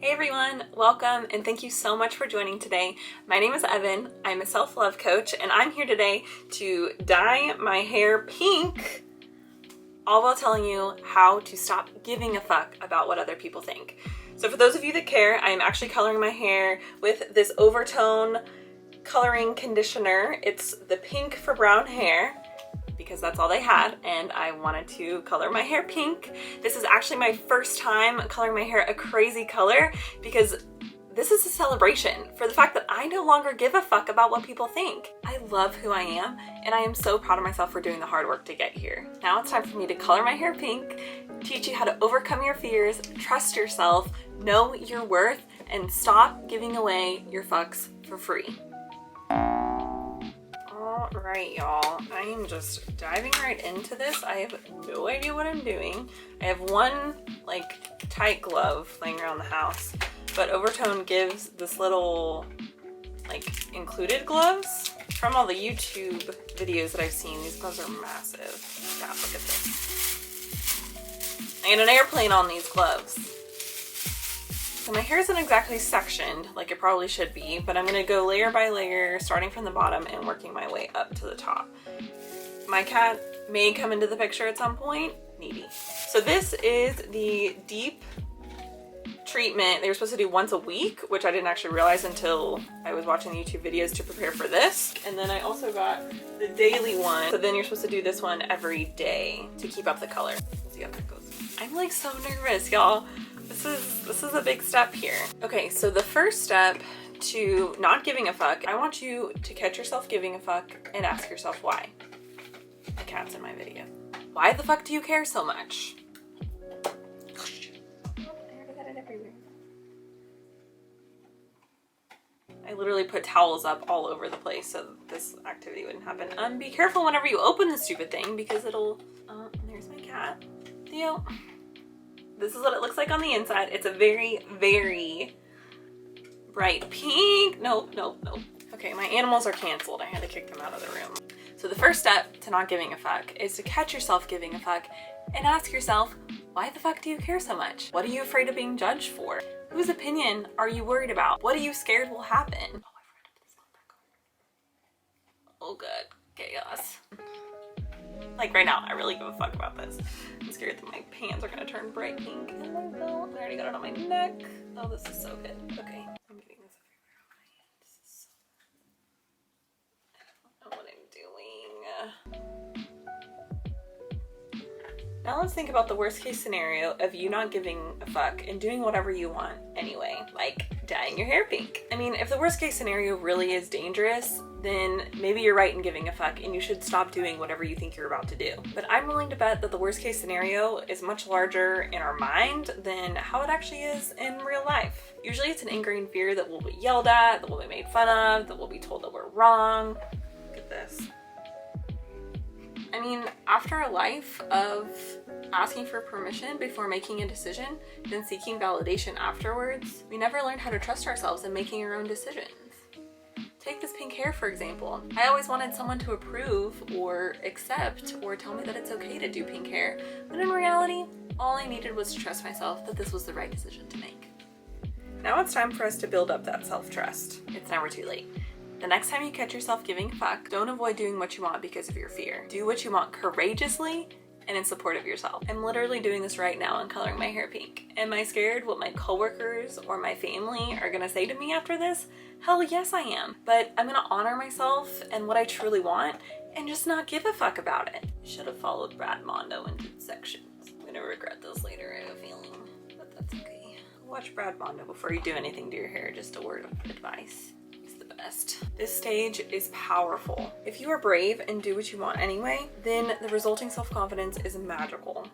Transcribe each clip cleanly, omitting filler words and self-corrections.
Hey everyone, welcome and thank you so much for joining today. My name is Evan, I'm a self-love coach, and I'm here today to dye my hair pink, all while telling you how to stop giving a fuck about what other people think. So for those of you that care, I am actually coloring my hair with this Overtone coloring conditioner. It's the pink for brown hair, because that's all they had, and I wanted to color my hair pink. This is actually my first time coloring my hair a crazy color because this is a celebration for the fact that I no longer give a fuck about what people think. I love who I am, and I am so proud of myself for doing the hard work to get here. Now it's time for me to color my hair pink, teach you how to overcome your fears, trust yourself, know your worth, and stop giving away your fucks for free. Alright, y'all, I am just diving right into this. I have no idea what I'm doing. I have one tight glove laying around the house, but Overtone gives this little included gloves. From all the YouTube videos that I've seen, these gloves are massive. Yeah, look at this. I get an airplane on these gloves. So my hair isn't exactly sectioned like it probably should be, but I'm gonna go layer by layer, starting from the bottom and working my way up to the top. My cat may come into the picture at some point, maybe. So this is the deep treatment they were supposed to do once a week, which I didn't actually realize until I was watching the YouTube videos to prepare for this. And then I also got the daily one. So then you're supposed to do this one every day to keep up the color. We'll see how that goes. I'm so nervous, y'all. This is a big step here. Okay, so the first step to not giving a fuck, I want you to catch yourself giving a fuck and ask yourself why. The cat's in my video. Why the fuck do you care so much? I literally put towels up all over the place so this activity wouldn't happen. Be careful whenever you open the stupid thing because it'll, there's my cat. Theo. This is what it looks like on the inside. It's a very, very bright pink. Nope. Okay, my animals are canceled. I had to kick them out of the room. So the first step to not giving a fuck is to catch yourself giving a fuck and ask yourself, why the fuck do you care so much? What are you afraid of being judged for? Whose opinion are you worried about? What are you scared will happen? Oh, I forgot to put this back on. Oh, good. Chaos. Right now, I really give a fuck about this. I'm scared that my pants are gonna turn bright pink. And I already got it on my neck. Oh, this is so good. Okay, I'm getting this everywhere on my hand. This is so good. I don't know what I'm doing. Now let's think about the worst case scenario of you not giving a fuck and doing whatever you want anyway, like dyeing your hair pink. I mean, if the worst case scenario really is dangerous, then maybe you're right in giving a fuck and you should stop doing whatever you think you're about to do. But I'm willing to bet that the worst case scenario is much larger in our mind than how it actually is in real life. Usually it's an ingrained fear that we'll be yelled at, that we'll be made fun of, that we'll be told that we're wrong. Look at this. I mean, after a life of asking for permission before making a decision, then seeking validation afterwards, we never learned how to trust ourselves in making our own decisions. Take this pink hair, for example. I always wanted someone to approve or accept or tell me that it's okay to do pink hair, but in reality, all I needed was to trust myself that this was the right decision to make. Now it's time for us to build up that self-trust. It's never too late. The next time you catch yourself giving a fuck, don't avoid doing what you want because of your fear. Do what you want courageously and in support of yourself. I'm literally doing this right now and coloring my hair pink. Am I scared what my coworkers or my family are gonna say to me after this? Hell yes I am. But I'm gonna honor myself and what I truly want and just not give a fuck about it. Should have followed Brad Mondo into sections. I'm gonna regret this later, I have a feeling, but that's okay. Watch Brad Mondo before you do anything to your hair, just a word of advice. This stage is powerful. If you are brave and do what you want anyway, then the resulting self-confidence is magical.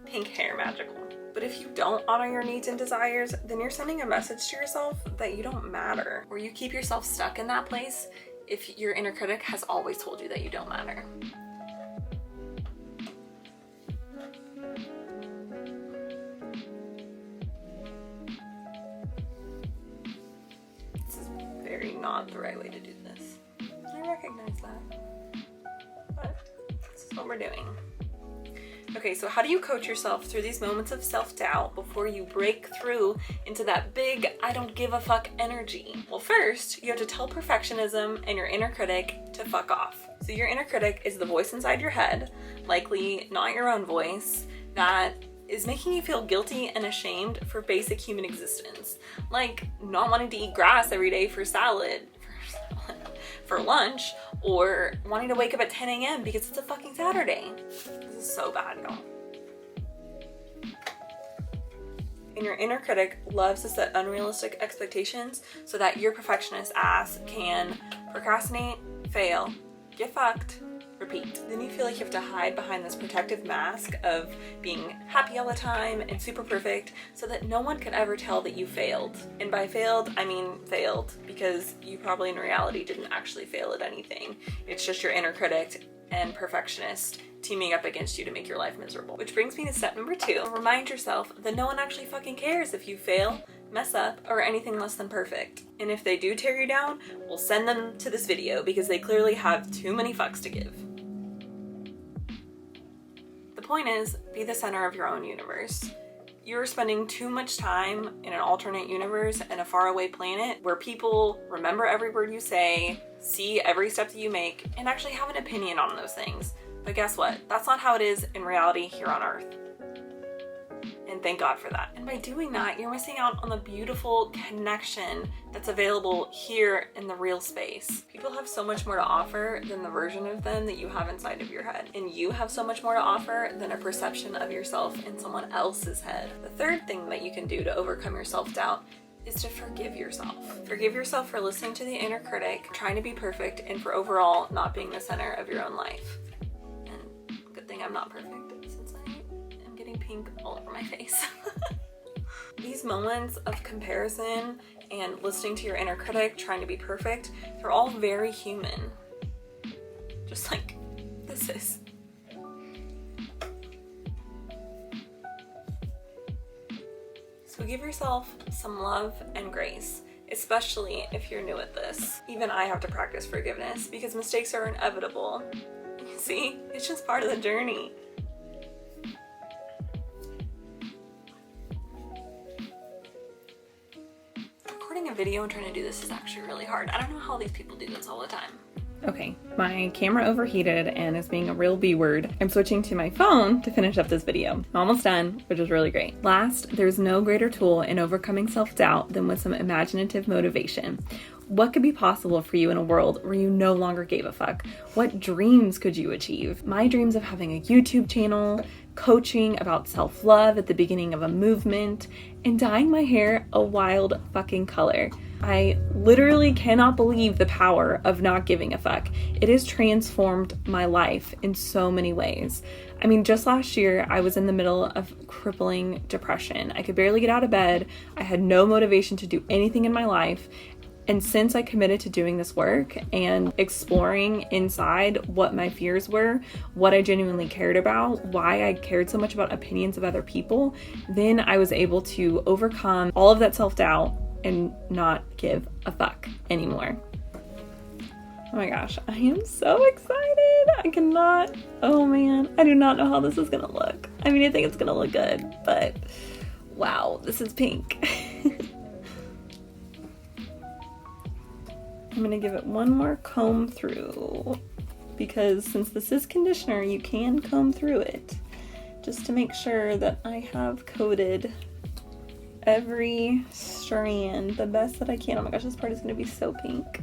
Pink hair magical. But if you don't honor your needs and desires, then you're sending a message to yourself that you don't matter, or you keep yourself stuck in that place if your inner critic has always told you that you don't matter. Not the right way to do this. I recognize that, but this is what we're doing. Okay, so how do you coach yourself through these moments of self-doubt before you break through into that big I don't give a fuck energy? Well, first, you have to tell perfectionism and your inner critic to fuck off. So your inner critic is the voice inside your head, likely not your own voice, that is making you feel guilty and ashamed for basic human existence. Like not wanting to eat grass every day for lunch, or wanting to wake up at 10 a.m. because it's a fucking Saturday. This is so bad, y'all. And your inner critic loves to set unrealistic expectations so that your perfectionist ass can procrastinate, fail, get fucked, repeat. Then you feel like you have to hide behind this protective mask of being happy all the time and super perfect so that no one could ever tell that you failed. And by failed, I mean failed, because you probably in reality didn't actually fail at anything. It's just your inner critic and perfectionist teaming up against you to make your life miserable. Which brings me to step number 2. Remind yourself that no one actually fucking cares if you fail, mess up, or anything less than perfect. And if they do tear you down, we'll send them to this video because they clearly have too many fucks to give. The point is, be the center of your own universe. You're spending too much time in an alternate universe and a faraway planet where people remember every word you say, see every step that you make, and actually have an opinion on those things. But guess what? That's not how it is in reality here on Earth. And thank God for that. And by doing that, you're missing out on the beautiful connection that's available here in the real space. People have so much more to offer than the version of them that you have inside of your head. And you have so much more to offer than a perception of yourself in someone else's head. The third thing that you can do to overcome your self-doubt is to forgive yourself. Forgive yourself for listening to the inner critic, trying to be perfect, and for overall not being the center of your own life. And good thing I'm not perfect, since I am getting pink all over my face. These moments of comparison and listening to your inner critic, trying to be perfect, they're all very human. Just like this is. So give yourself some love and grace, especially if you're new at this. Even I have to practice forgiveness because mistakes are inevitable. You see, it's just part of the journey. Recording a video and trying to do this is actually really hard. I don't know how these people do this all the time. Okay, my camera overheated and is being a real B word. I'm switching to my phone to finish up this video. I'm almost done, which is really great. Last, there's no greater tool in overcoming self-doubt than with some imaginative motivation. What could be possible for you in a world where you no longer gave a fuck? What dreams could you achieve? My dreams of having a YouTube channel, coaching about self-love at the beginning of a movement, and dyeing my hair a wild fucking color. I literally cannot believe the power of not giving a fuck. It has transformed my life in so many ways. I mean, just last year, I was in the middle of crippling depression. I could barely get out of bed. I had no motivation to do anything in my life. And since I committed to doing this work and exploring inside what my fears were, what I genuinely cared about, why I cared so much about opinions of other people, then I was able to overcome all of that self-doubt and not give a fuck anymore. Oh my gosh, I am so excited. I cannot, oh man, I do not know how this is gonna look. I mean, I think it's gonna look good, but wow, this is pink. I'm gonna give it one more comb through because since this is conditioner, you can comb through it just to make sure that I have coated every strand the best that I can. Oh my gosh, this part is gonna be so pink.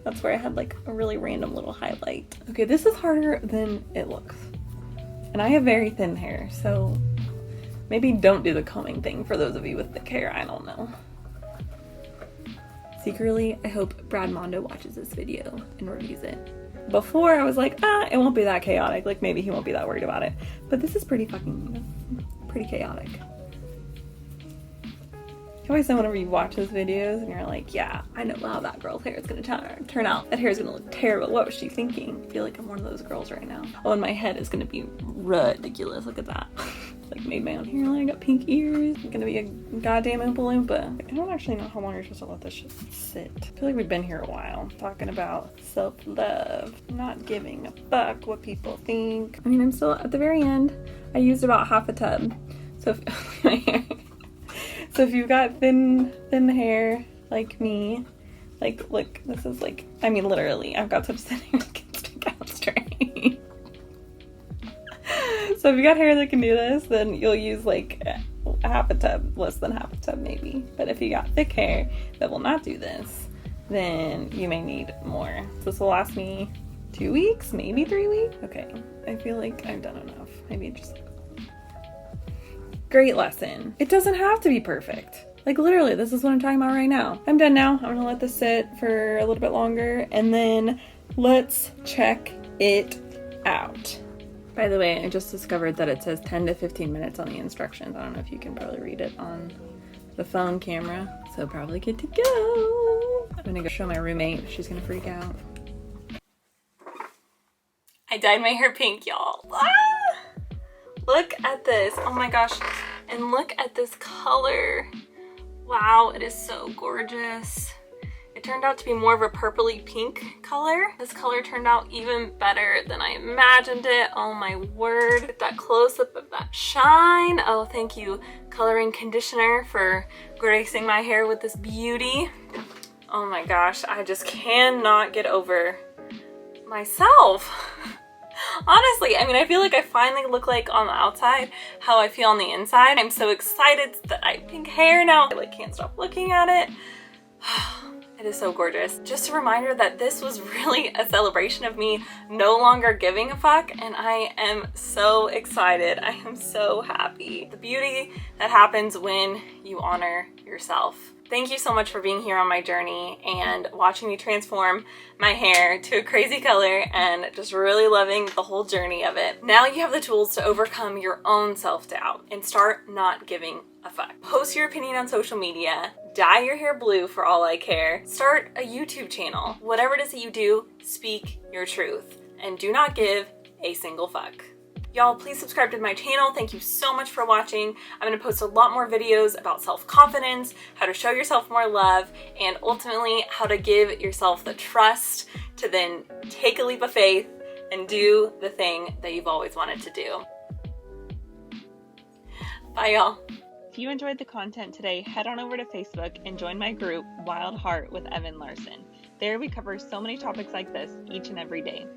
That's where I had like a really random little highlight. Okay, this is harder than it looks. And I have very thin hair, so maybe don't do the combing thing for those of you with thick hair, I don't know. Secretly, I hope Brad Mondo watches this video and reviews it. Before, I was like, it won't be that chaotic. Like, maybe he won't be that worried about it. But this is pretty chaotic. You always know whenever you watch those videos and you're like, yeah, I know how that girl's hair is gonna turn out. That hair is gonna look terrible. What was she thinking? I feel like I'm one of those girls right now. Oh, and my head is gonna be ridiculous. Look at that. like made my own hairline. I got pink ears. I'm gonna be a goddamn Oompa Loompa. I don't actually know how long you're supposed to let this shit sit. I feel like we've been here a while talking about self-love, not giving a fuck what people think. I mean, I'm still at the very end. I used about half a tub. So if, my hair. So if you've got thin hair like me, like look, this is like, I mean literally, I've got such thin hair that can stick out straight. So if you got hair that can do this, then you'll use like half a tub, less than half a tub maybe. But if you got thick hair that will not do this, then you may need more. So this will last me 2 weeks, maybe 3 weeks. Okay, I feel like I've done enough. Maybe just great lesson. It doesn't have to be perfect. Like literally, this is what I'm talking about right now. I'm done now. I'm gonna let this sit for a little bit longer and then let's check it out. By the way, I just discovered that it says 10 to 15 minutes on the instructions. I don't know if you can probably read it on the phone camera, so probably good to go. I'm gonna go show my roommate. She's gonna freak out. I dyed my hair pink, y'all. Ah! Look at this. Oh my gosh. And look at this color. Wow, it is so gorgeous. It turned out to be more of a purpley pink color. This color turned out even better than I imagined it. Oh my word. Get that close up of that shine. Oh, thank you, coloring conditioner, for gracing my hair with this beauty. Oh my gosh, I just cannot get over myself. Honestly, I mean, I feel like I finally look like on the outside how I feel on the inside. I'm so excited that I have pink hair now. I like can't stop looking at it. It is so gorgeous. Just a reminder that this was really a celebration of me no longer giving a fuck, and I am so excited. I am so happy. The beauty that happens when you honor yourself. Thank you so much for being here on my journey and watching me transform my hair to a crazy color and just really loving the whole journey of it. Now you have the tools to overcome your own self-doubt and start not giving a fuck. Post your opinion on social media, dye your hair blue for all I care, start a YouTube channel. Whatever it is that you do, speak your truth and do not give a single fuck. Y'all, please subscribe to my channel. Thank you so much for watching. I'm gonna post a lot more videos about self-confidence, how to show yourself more love, and ultimately how to give yourself the trust to then take a leap of faith and do the thing that you've always wanted to do. Bye, y'all. If you enjoyed the content today, head on over to Facebook and join my group, Wild Heart with Evan Larson. There we cover so many topics like this each and every day.